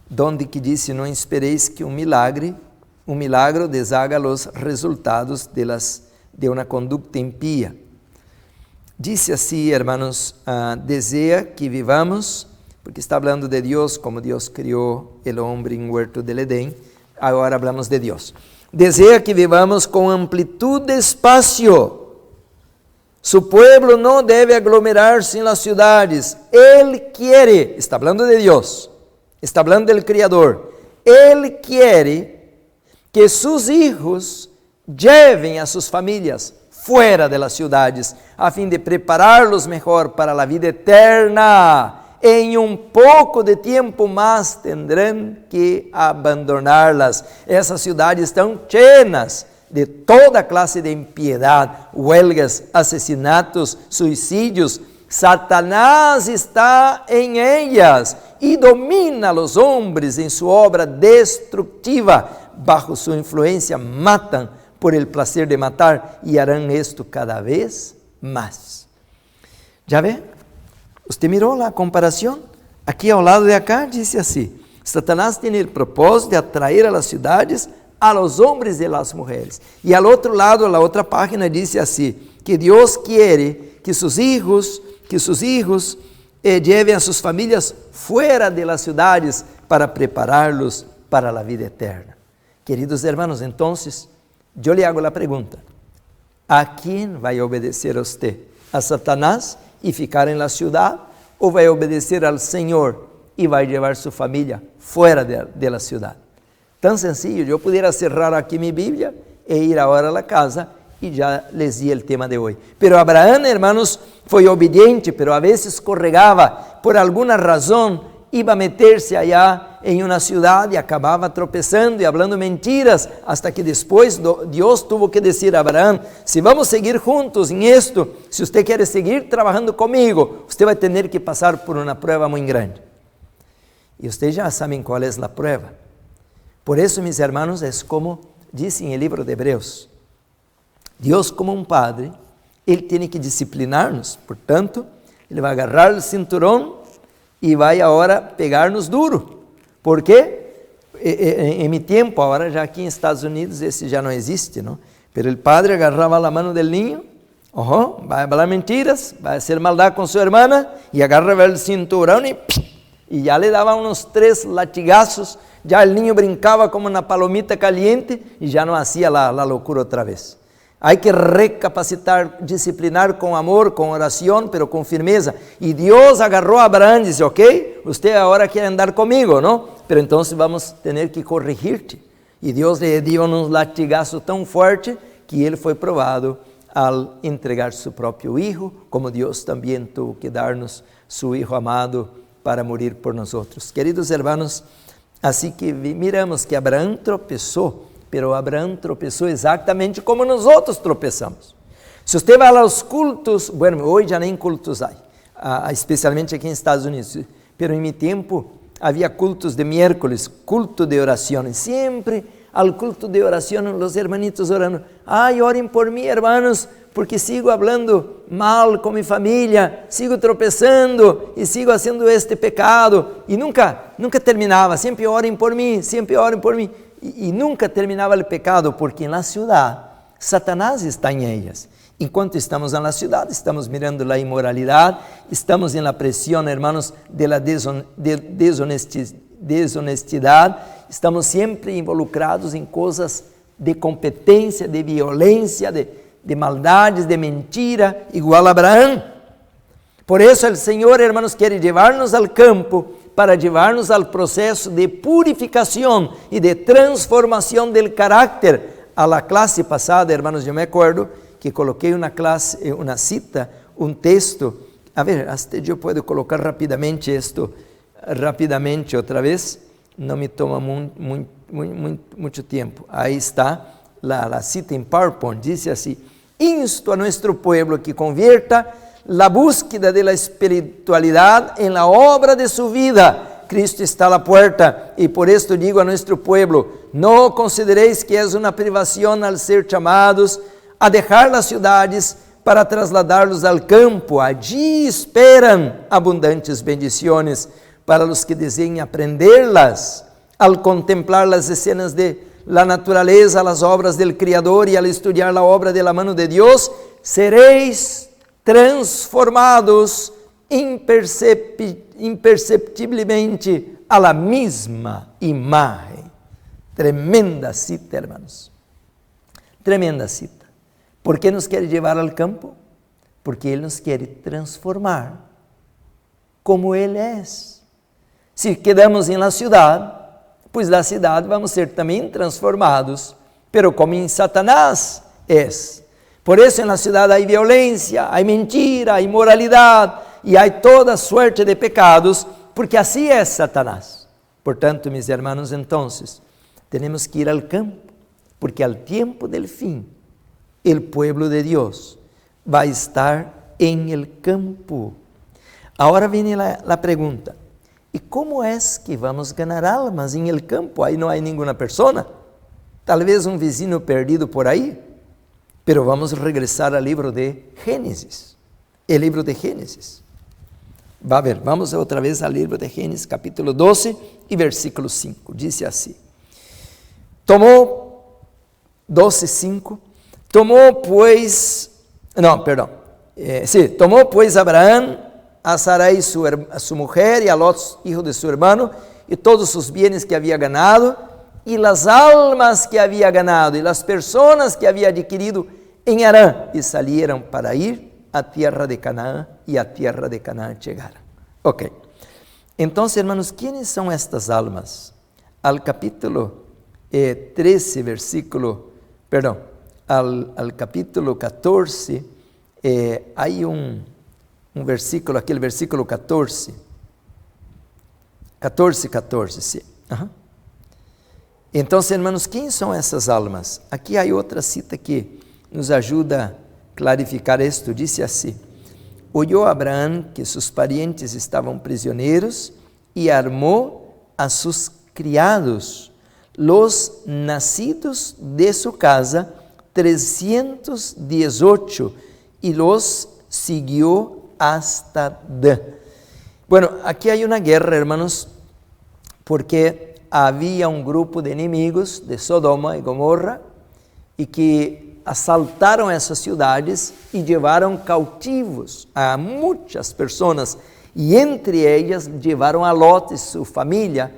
donde que diz, não espereis que um milagre deshaga os resultados de uma conduta impía. Diz assim, hermanos, deseja que vivamos, porque está falando de Deus, como Deus criou o homem em huerto del Edén, agora falamos de Deus. Deseja que vivamos com amplitude de espaço. Su pueblo no debe aglomerarse en las ciudades. Él quiere, está hablando de Dios, está hablando del Criador. Él quiere que sus hijos lleven a sus familias fuera de las ciudades, a fin de prepararlos mejor para la vida eterna. En un poco de tiempo más tendrán que abandonarlas. Esas ciudades están llenas de toda classe de impiedade, huelgas, assassinatos, suicídios. Satanás está em ellas e domina os homens em sua obra destructiva. Bajo sua influência matam por el placer de matar e harão isto cada vez mais. Já vê? Você mirou a comparação? Aqui ao lado de acá diz assim: Satanás tem o propósito de atrair a las cidades a los hombres e las mujeres. E ao outro lado, a outra página, diz assim, que Deus quer que sus hijos lleven a sus familias fuera de las ciudades para prepararlos para a vida eterna. Queridos hermanos, entonces, eu lhe hago a pergunta, ¿a quem vai obedecer a usted? ¿A Satanás e ficar en la ciudad? ¿O vai obedecer al Senhor e vai levar sua família fuera de la ciudad? Tão sencillo, eu poderia cerrar aqui minha Bíblia e ir agora à casa e já les di o tema de hoje. Pero Abraão, hermanos, foi obediente, pero a vezes escorregava, por alguma razão, iba a meter-se allá em uma cidade e acabava tropeçando e falando mentiras, hasta que depois Deus tuvo que dizer a Abraão, se vamos seguir juntos em esto, se você quer seguir trabalhando comigo, você vai ter que passar por uma prova muito grande. E vocês já sabem qual é a prova. Por isso, mis hermanos, é como diz em el livro de Hebreus, Deus como um padre, Ele tem que disciplinar-nos, portanto, Ele vai agarrar o cinturão e vai agora pegar-nos duro, porque em meu tempo, agora já aqui em Estados Unidos, esse já não existe, não? Pero o padre agarrava a mão do niño, vai falar mentiras, vai fazer maldade com sua irmã, e agarrava o cinturão e já lhe dava uns 3 latigazos. Já o niño brincava como na palomita caliente e já não fazia a loucura outra vez. Há que recapacitar, disciplinar com amor, com oração, pero com firmeza. E Deus agarrou a Abraão e disse, ok, você agora quer andar comigo, não? Pero então vamos ter que corrigir-te. E Deus lhe deu um latigazo tão forte que ele foi provado ao entregar seu próprio Hijo, como Deus também tuvo que dar-nos seu Hijo amado para morir por nós outros. Queridos hermanos, assim que miramos que Abraão tropeçou, pero Abraão tropeçou exatamente como nós outros tropeçamos. Se você vai aos cultos, bueno, hoje já nem cultos há, especialmente aqui em Estados Unidos, pero em meu tempo havia cultos de miércoles, culto de oração, sempre ao culto de oração, os hermanitos orando, ai, orem por mim, hermanos, porque sigo falando mal com minha família, sigo tropeçando e sigo fazendo este pecado, e nunca terminava, sempre orem por mim, e nunca terminava o pecado, porque na cidade Satanás está em elas, Enquanto estamos na cidade, estamos mirando a imoralidade, estamos na pressão, hermanos, de desonestidade, estamos sempre involucrados em coisas de competência, de violência, de maldades, de mentira, igual a Abraão. Por isso o Senhor, hermanos, quer levar-nos ao campo para levar-nos ao processo de purificação e de transformação do caráter. A la classe passada, hermanos, eu me acordo que coloquei uma cita, um texto. A ver, até eu posso colocar rapidamente outra vez. Não me toma muito tempo. Aí está a cita em PowerPoint. Diz assim: insto a nosso pueblo que convierta la búsqueda de la espiritualidad en la obra de su vida. Cristo está a la puerta y por esto digo a nuestro pueblo, no consideréis que es una privación al ser llamados a dejar las ciudades para trasladarlos al campo. Allí esperan abundantes bendiciones para los que deseen aprenderlas. Al contemplar las escenas de la naturaleza, las obras del Criador y al estudiar la obra de la mano de Dios, seréis transformados imperceptivelmente a la misma imagen. Tremenda cita, hermanos. Tremenda cita. ¿Por qué nos quiere llevar al campo? Porque Él nos quiere transformar como Él es. Si quedamos en la ciudad, pues la ciudad vamos a ser también transformados, pero como en Satanás es. Por eso en la ciudad hay violencia, hay mentira, hay inmoralidad y hay toda suerte de pecados, porque así es Satanás. Por tanto, mis hermanos, entonces, tenemos que ir al campo, porque al tiempo del fin, el pueblo de Dios va a estar en el campo. Ahora viene la pregunta, ¿y cómo es que vamos a ganar almas en el campo? Ahí no hay ninguna persona, tal vez un vecino perdido por ahí, pero vamos a regresar al libro de Génesis, el libro de Génesis. Va a ver, vamos otra vez al libro de Génesis, capítulo 12 y versículo 5, dice así. Tomó pues Abraham a Sarai su mujer y a Lot, hijo de su hermano, y todos sus bienes que había ganado, y las almas que había ganado, y las personas que había adquirido en Harán, y salieron para ir a tierra de Canaán, y a tierra de Canaán llegaron. Ok, entonces, hermanos, ¿quiénes son estas almas? Al capítulo 13, al capítulo 14, hay un versículo, aqui o versículo 14, sí. Então, hermanos, quem são essas almas? Aqui há outra cita que nos ajuda a clarificar isto. Dice assim: oyó Abraham que sus parientes estavam prisioneiros e armou a sus criados, los nacidos de su casa, 318, e los siguió hasta Dan. Bueno, aqui há uma guerra, hermanos, porque havia um grupo de inimigos de Sodoma e Gomorra e que assaltaram essas cidades e levaram cautivos a muitas pessoas, e entre elas levaram a Lot e sua família,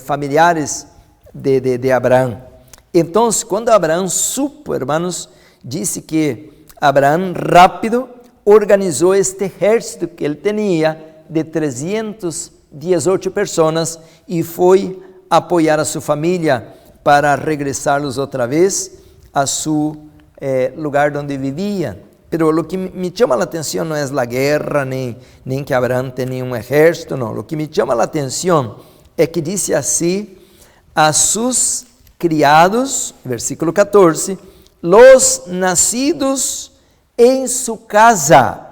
familiares de Abraão. Então, quando Abraão supo, hermanos, disse que Abraão rápido organizou este exército que ele tinha de 318 pessoas e foi apoiar a sua família para regressá-los outra vez a seu lugar onde viviam. Pero o que me chama a atenção não é a guerra, nem que Abraão tenha um exército, não. O que me chama a atenção é que diz assim: a sus criados, versículo 14, los nacidos en su casa,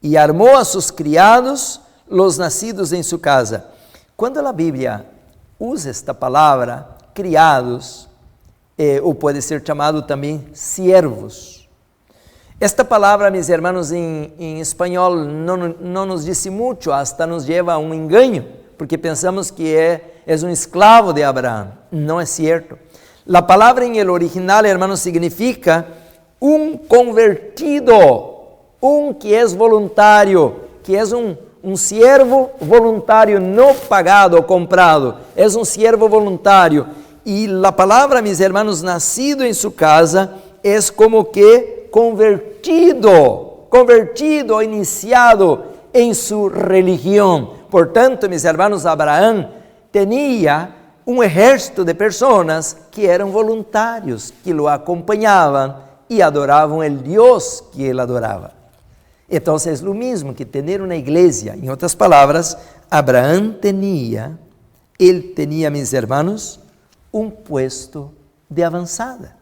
e armou a sus criados, los nacidos en su casa. Quando a Bíblia usa esta palavra, criados, ou pode ser chamado também siervos. Esta palavra, meus irmãos, em espanhol não nos diz muito, hasta nos leva a um engano, porque pensamos que é um escravo de Abraão. Não é certo. A palavra em el original, hermanos, significa un convertido, un que es voluntario, que es un siervo voluntario, no pagado o comprado, es un siervo voluntario. Y la palabra, mis hermanos, nacido en su casa, es como que convertido, iniciado en su religión. Por tanto, mis hermanos, Abraham tenía un ejército de personas que eran voluntarios, que lo acompañaban y adoraban el Dios que él adoraba. Entonces es lo mismo que tener una iglesia. En otras palabras, Abraham tenía, mis hermanos, un puesto de avanzada.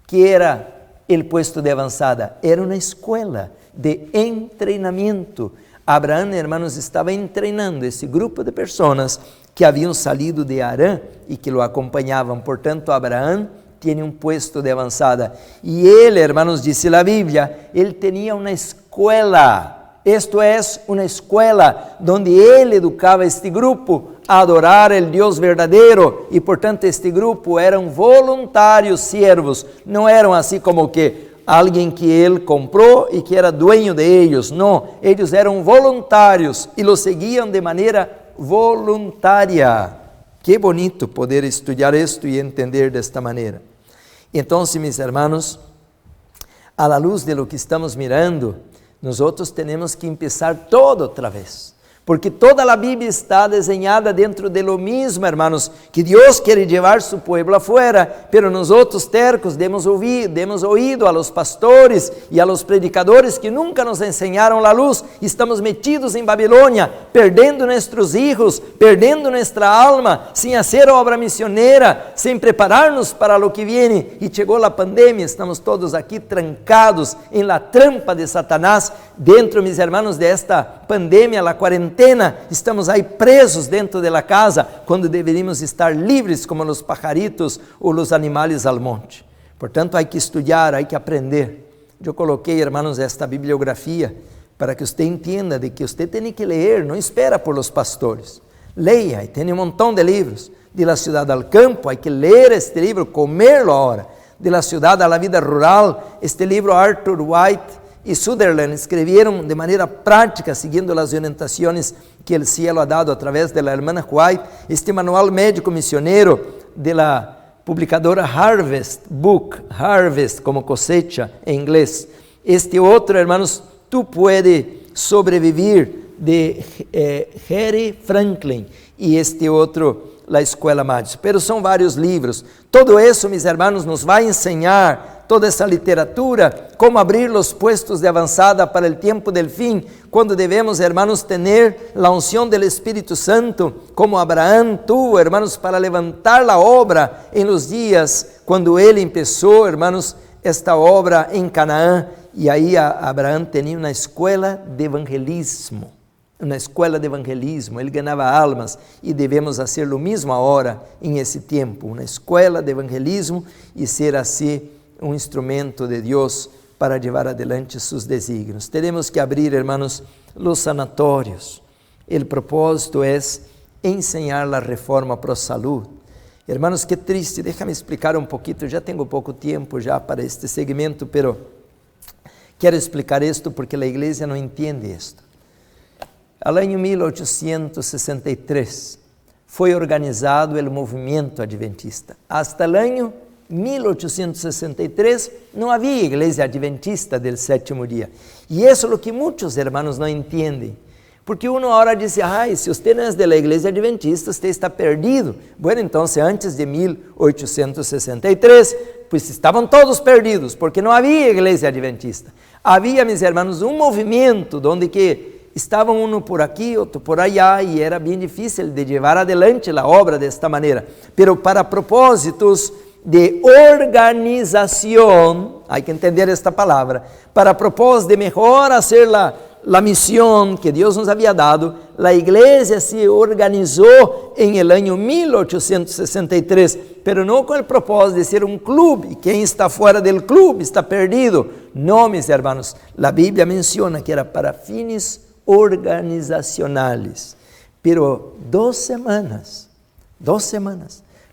¿Qué era el puesto de avanzada? Era una escuela de entrenamiento. Abraham, hermanos, estaba entrenando esse grupo de pessoas que haviam salido de Harã e que lo acompanhavam. Portanto, Abraham tinha um puesto de avançada. E ele, hermanos, disse a Bíblia, ele tinha uma escola. Esto é uma escola onde ele educava este grupo a adorar o Deus verdadeiro. E, portanto, este grupo eram voluntários siervos. Não eram assim como que alguém que ele comprou e que era dueño de eles. Não, eles eram voluntários e lo seguiam de maneira voluntária. Que bonito poder estudar isto e entender desta maneira. Então, mis hermanos, a la luz de lo que estamos mirando, nós temos que começar todo outra vez. Porque toda a Bíblia está desenhada dentro de lo mismo, hermanos, que Deus quer levar su pueblo afuera, pero nosotros tercos demos oído a los pastores e a los predicadores que nunca nos ensinaram a luz, estamos metidos em Babilônia, perdendo nossos hijos, perdendo nossa alma, sem fazer obra missioneira, sem preparar-nos para lo que viene, e chegou a pandemia, estamos todos aqui trancados em la trampa de Satanás, dentro, mis hermanos, de esta pandemia, la quarentena, estamos aí presos dentro da casa, quando deveríamos estar livres como os pajaritos ou os animais al monte. Portanto, há que estudar, há que aprender. Eu coloquei, hermanos, esta bibliografia para que você entenda de que você tem que ler, não espera por los pastores. Leia, e tem um montão de livros. De la ciudad al campo, há que ler este livro, comerlo agora. De la ciudad a la vida rural, este livro Arthur White e Sutherland escreveram de maneira prática, seguindo as orientações que o cielo ha dado a través de la hermana White, este manual médico misionero de la publicadora Harvest Book, Harvest como cosecha em inglês. Este outro, hermanos, Tu puedes sobrevivir, de Harry Franklin, e este outro, La Escuela Mágica. Pero são vários livros. Todo isso, mis hermanos, nos vai ensinar toda essa literatura, como abrir os puestos de avançada para o tempo del fim, quando devemos, hermanos, ter a unção do Espírito Santo, como Abraão tuvo, hermanos, para levantar a obra em los dias, quando ele começou, hermanos, esta obra em Canaã, e aí Abraão tinha uma escola de evangelismo. Uma escola de evangelismo, ele ganhava almas e devemos fazer o mesmo agora, em esse tempo, uma escola de evangelismo e ser assim um instrumento de Deus para levar adelante seus desígnios. Teremos que abrir, hermanos, os sanatórios. O propósito é ensinar a reforma para a saúde. Hermanos, que triste, déjame explicar um pouquinho, já tenho pouco tempo já para este segmento, pero quero explicar isto porque a igreja não entende isto. Al año 1863 foi organizado o movimento adventista. Hasta el año 1863 não havia igreja adventista del sétimo dia. E isso é o que muitos hermanos não entendem. Porque uno ahora diz, se você não é da igreja adventista, você está perdido. Bueno, então, antes de 1863, pues estavam todos perdidos, porque não havia igreja adventista. Havia, mis hermanos, um movimento onde que estavam um por aqui, outro por allá, e era bem difícil de levar adelante a obra desta maneira. Pero para propósitos de organização, há que entender esta palavra, para propósito de melhor fazer a missão que Deus nos havia dado, a igreja se organizou em el año 1863, pero não com o propósito de ser um clube, quem está fora del clube está perdido. Não, mis hermanos, a Bíblia menciona que era para fines organizacionales, pero 2 semanas,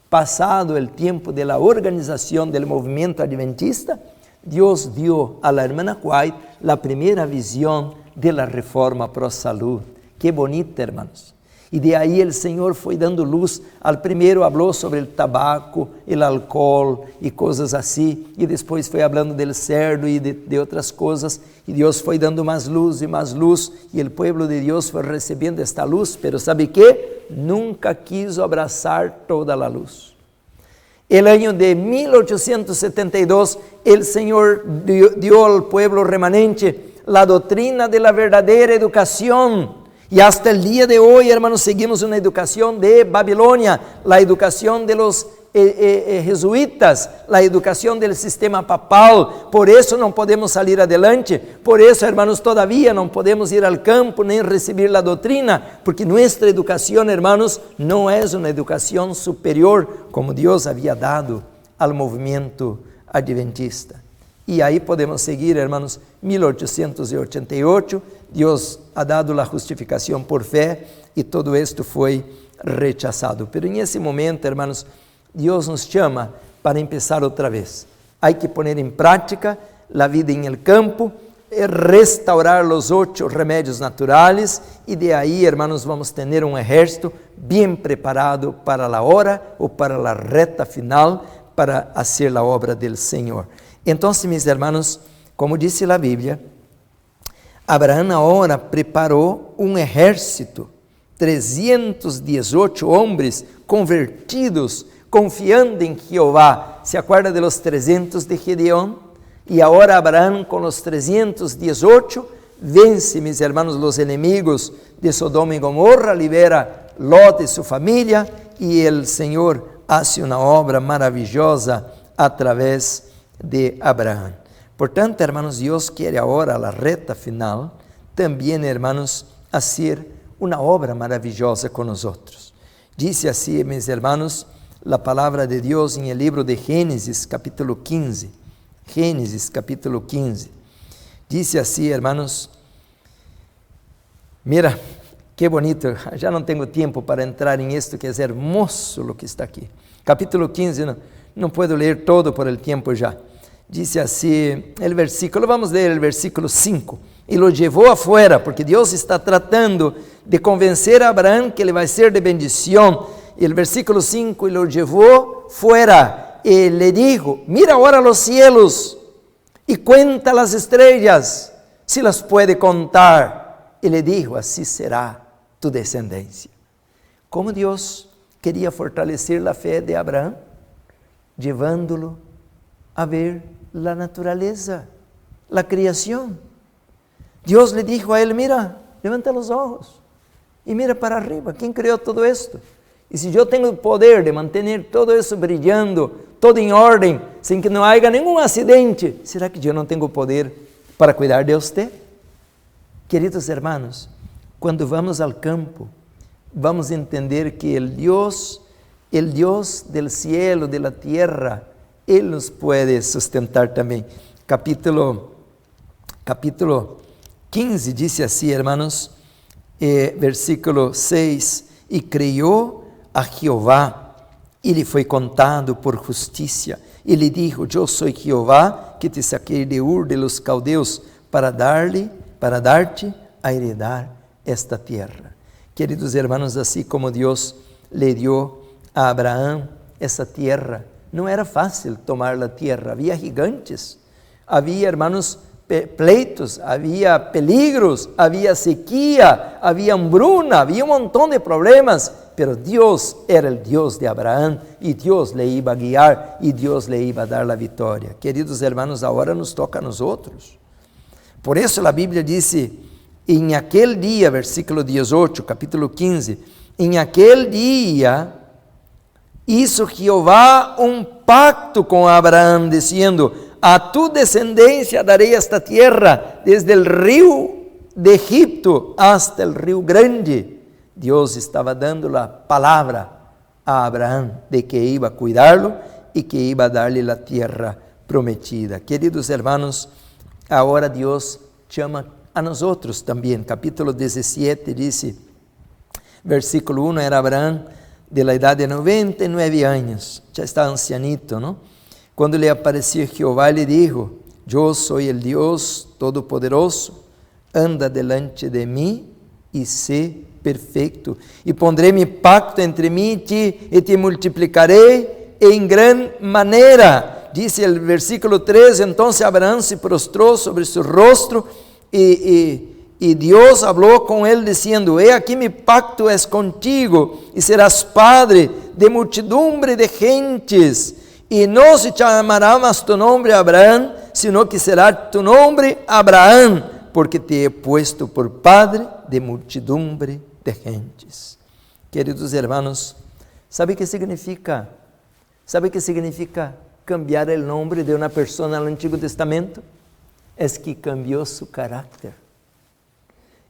passado o tempo de la organização del movimento adventista, Dios dio a la hermana White la primera visión de la reforma pro salud. Qué bonita, hermanos. Y de ahí el Señor fue dando luz. Al primero habló sobre el tabaco, el alcohol y cosas así. Y después fue hablando del cerdo y de otras cosas. Y Dios fue dando más luz y más luz. Y el pueblo de Dios fue recibiendo esta luz. Pero ¿sabe qué? Nunca quiso abrazar toda la luz. El año de 1872, el Señor dio al pueblo remanente la doctrina de la verdadera educación. Y hasta el día de hoy, hermanos, seguimos una educación de Babilonia, la educación de los jesuitas, la educación del sistema papal. Por eso no podemos salir adelante. Por eso, hermanos, todavía no podemos ir al campo ni recibir la doctrina, porque nuestra educación, hermanos, no es una educación superior como Dios había dado al movimiento adventista. Y ahí podemos seguir, hermanos, 1888, Dios ha dado la justificación por fe y todo esto fue rechazado. Pero en ese momento, hermanos, Dios nos llama para empezar otra vez. Hay que poner en práctica la vida en el campo, restaurar los 8 remedios naturales y de ahí, hermanos, vamos a tener un ejército bien preparado para la hora o para la recta final para hacer la obra del Señor. Entonces, mis hermanos, como dice la Biblia, Abraham ahora preparó un ejército, 318 hombres convertidos, confiando en Jehová. ¿Se acuerda de los 300 de Gedeón? Y ahora Abraham con los 318 vence, mis hermanos, los enemigos de Sodoma y Gomorra, libera Lot y su familia y el Señor hace una obra maravillosa a través de Abraham. Por tanto, hermanos, Dios quiere ahora a la recta final también, hermanos, hacer una obra maravillosa con nosotros. Dice así, mis hermanos, la palabra de Dios en el libro de Génesis, capítulo 15. Génesis, capítulo 15. Dice así, hermanos, mira, qué bonito, ya no tengo tiempo para entrar en esto que es hermoso lo que está aquí. Capítulo 15, no puedo leer todo por el tiempo ya. Dice así el versículo, vamos a leer el versículo 5. Y lo llevó afuera, porque Dios está tratando de convencer a Abraham que le va a ser de bendición. Y el versículo 5, y lo llevó fuera, y le dijo, mira ahora los cielos, y cuenta las estrellas, si las puede contar. Y le dijo, así será tu descendencia. ¿Cómo Dios quería fortalecer la fe de Abraham? Llevándolo a ver la naturaleza, la creación. Dios le dijo a él, mira, levanta los ojos y mira para arriba, ¿quién creó todo esto? Y si yo tengo el poder de mantener todo eso brillando, todo en orden, sin que no haya ningún accidente, ¿será que yo no tengo poder para cuidar de usted? Queridos hermanos, cuando vamos al campo, vamos a entender que el Dios del cielo, de la tierra, Él nos puede sustentar también. Capítulo 15 dice así, hermanos, versículo 6, y creyó a Jehová, y le fue contado por justicia, y le dijo, yo soy Jehová, que te saqué de Ur de los caldeos, para darte a heredar esta tierra. Queridos hermanos, así como Dios le dio a Abraham esa tierra, no era fácil tomar la tierra, había gigantes, había, hermanos, pleitos, había peligros, había sequía, había hambruna, había un montón de problemas, pero Dios era el Dios de Abraham y Dios le iba a guiar y Dios le iba a dar la victoria. Queridos hermanos, ahora nos toca a nosotros. Por eso la Biblia dice, en aquel día, versículo 18, capítulo 15, en aquel día hizo Jehová un pacto con Abraham, diciendo, a tu descendencia daré esta tierra, desde el río de Egipto hasta el río grande. Dios estaba dando la palabra a Abraham de que iba a cuidarlo y que iba a darle la tierra prometida. Queridos hermanos, ahora Dios llama a nosotros también. Capítulo 17 dice, versículo 1, era Abraham de la edad de 99 años, ya está ancianito, ¿no? Cuando le apareció Jehová, le dijo, yo soy el Dios Todopoderoso, anda delante de mí y sé perfecto. Y pondré mi pacto entre mí y te multiplicaré en gran manera. Dice el versículo 3, entonces Abraham se prostró sobre su rostro y Dios habló con él diciendo, he aquí mi pacto es contigo y serás padre de muchedumbre de gentes. Y no se llamará más tu nombre Abraham, sino que será tu nombre Abraham, porque te he puesto por padre de muchedumbre de gentes. Queridos hermanos, ¿sabe qué significa? ¿Sabe qué significa cambiar el nombre de una persona al Antiguo Testamento? Es que cambió su carácter.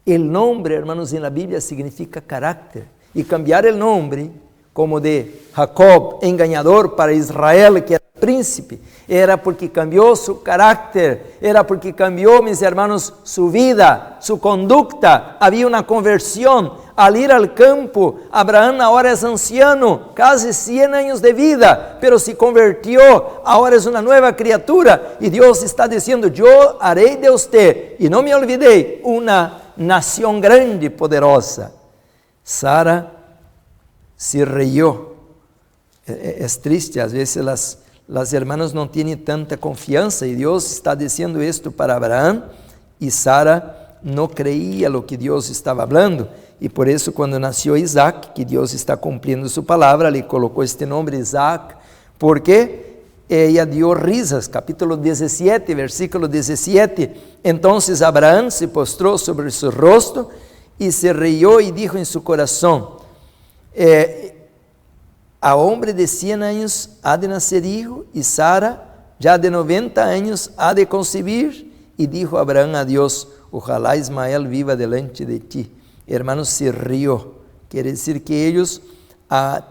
El nombre, hermanos, en la Biblia significa carácter. Y cambiar el nombre, como de Jacob, engañador, para Israel, que era príncipe, era porque cambió su carácter, era porque cambió, mis hermanos, su vida, su conducta. Había una conversión. Al ir al campo, Abraham ahora es anciano, casi 100 años de vida, pero se convirtió, ahora es una nueva criatura. Y Dios está diciendo, yo haré de usted, y no me olvidé, una nación grande y poderosa. Sara se rió. Es triste, a veces las hermanas no tienen tanta confianza, y Dios está diciendo esto para Abraham, y Sara no creía lo que Dios estaba hablando. Y por eso cuando nació Isaac, que Dios está cumpliendo su palabra, le colocó este nombre Isaac, porque ella dio risas. Capítulo 17, versículo 17. Entonces Abraham se postró sobre su rostro y se rió y dijo en su corazón, a hombre de 100 años ha de nacer hijo, y Sara ya de 90 años ha de concebir. Y dijo Abraham a Dios, ojalá Ismael viva delante de ti. Hermanos, se rió. Quiere decir que ellos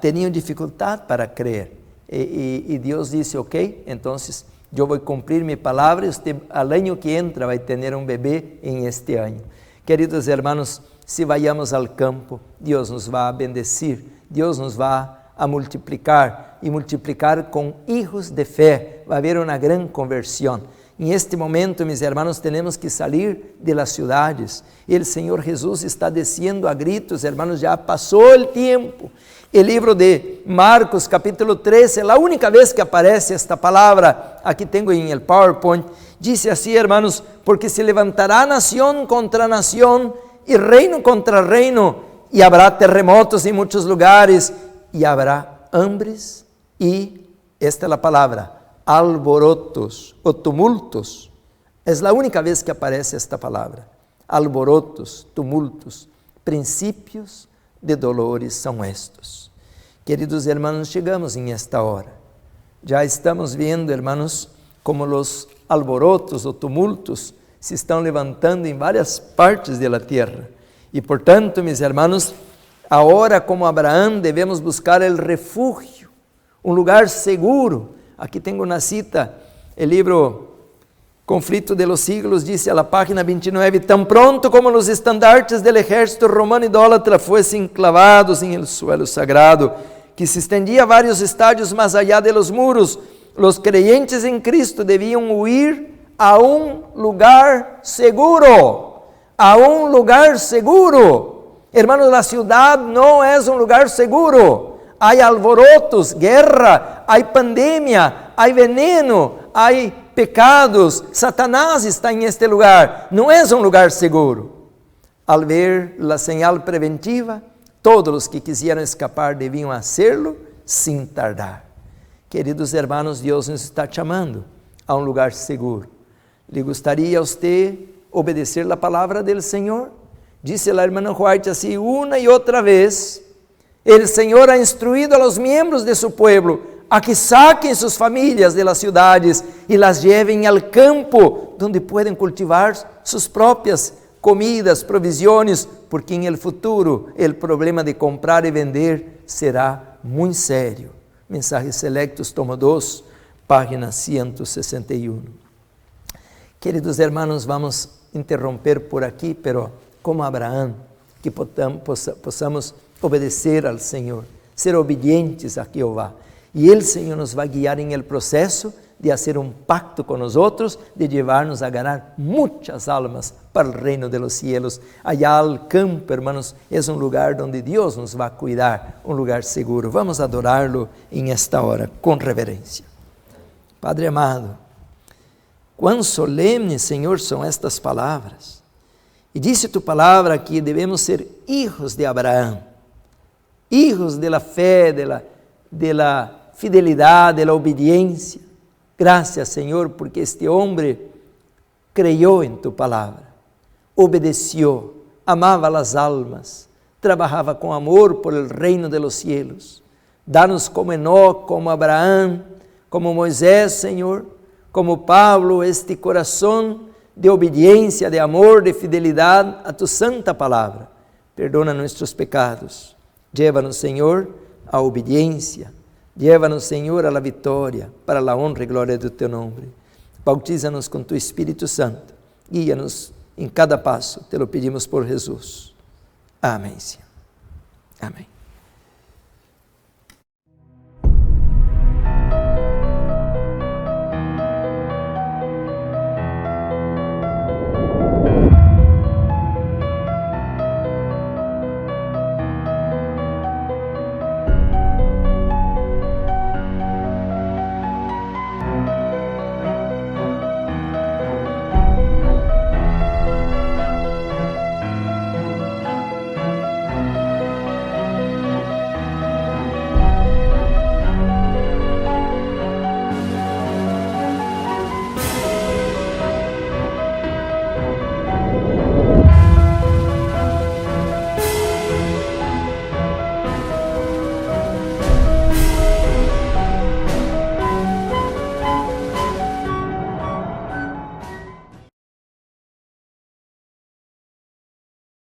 tenían dificultad para creer. Y Dios dice, ok, entonces yo voy a cumplir mi palabra, usted al año que entra va a tener un bebé en este año. Queridos hermanos, si vayamos al campo, Dios nos va a bendecir, Dios nos va a multiplicar, y multiplicar con hijos de fe. Va a haber una gran conversión. En este momento, mis hermanos, tenemos que salir de las ciudades. El Señor Jesús está diciendo a gritos, hermanos, ya pasó el tiempo. El libro de Marcos, capítulo 13, la única vez que aparece esta palabra, aquí tengo en el PowerPoint, dice así, hermanos, porque se levantará nación contra nación y reino contra reino, y habrá terremotos en muchos lugares, y habrá hambres y, esta es la palabra, alborotos o tumultos. Es la única vez que aparece esta palabra. Alborotos, tumultos, principios de dolores são estos. Queridos hermanos, chegamos en esta hora. Ya estamos viendo, hermanos, como los alborotos o tumultos se estão levantando en varias partes de la tierra. Y por tanto, mis hermanos, ahora como Abraham debemos buscar el refugio, un lugar seguro. Aqui tenho uma cita, o livro Conflito de los Siglos dice a la página 29, tan pronto como los estandartes del ejército romano idólatra fuesen clavados en el suelo sagrado, que se extendía varios estadios más allá de los muros, los creyentes en Cristo debían huir a un lugar seguro, a un lugar seguro. Hermanos, la ciudad no es un lugar seguro. Hay alborotos, guerra, hay pandemia, hay veneno, hay pecados. Satanás está en este lugar. No es un lugar seguro. Al ver la señal preventiva, todos los que quisieran escapar debían hacerlo sin tardar. Queridos hermanos, Dios nos está llamando a un lugar seguro. ¿Le gustaría a usted obedecer la palabra del Señor? Dice la hermana White así una y otra vez. El Señor ha instruido a los miembros de su pueblo a que saquen sus familias de las ciudades y las lleven al campo, donde pueden cultivar sus propias comidas, provisiones, porque en el futuro el problema de comprar y vender será muy serio. Mensajes Selectos, tomo 2, página 161. Queridos hermanos, vamos a interromper por aquí, pero como Abraham, que possamos obedecer al Señor, ser obedientes a Jehová. Y el Señor nos va a guiar en el proceso de fazer um pacto com nós outros, de levar-nos a ganhar muitas almas para o reino de los cielos. Allá al campo, hermanos, é um lugar onde Deus nos vai cuidar, um lugar seguro. Vamos adorá-lo em esta hora, com reverência. Padre amado, quão solemnes, Senhor, são estas palavras. E disse tu palavra que devemos ser hijos de Abraão, hijos de la fé, de la fidelidade, de la obediência. Gracias, Senhor, porque este homem creyó em tu palavra, obedeció, amava as almas, trabalhava com amor por el reino de los cielos. Dá-nos como Enoc, como Abraão, como Moisés, Senhor, como Pablo, este coração de obediência, de amor, de fidelidade a tu santa palavra. Perdona nossos pecados. Llévanos, Senhor, à obediência. Llévanos, Senhor, a la vitória, para a honra e glória do teu nome. Bautiza-nos com tu Espírito Santo. Guia-nos em cada passo. Te lo pedimos por Jesus. Amém, Senhor. Amém.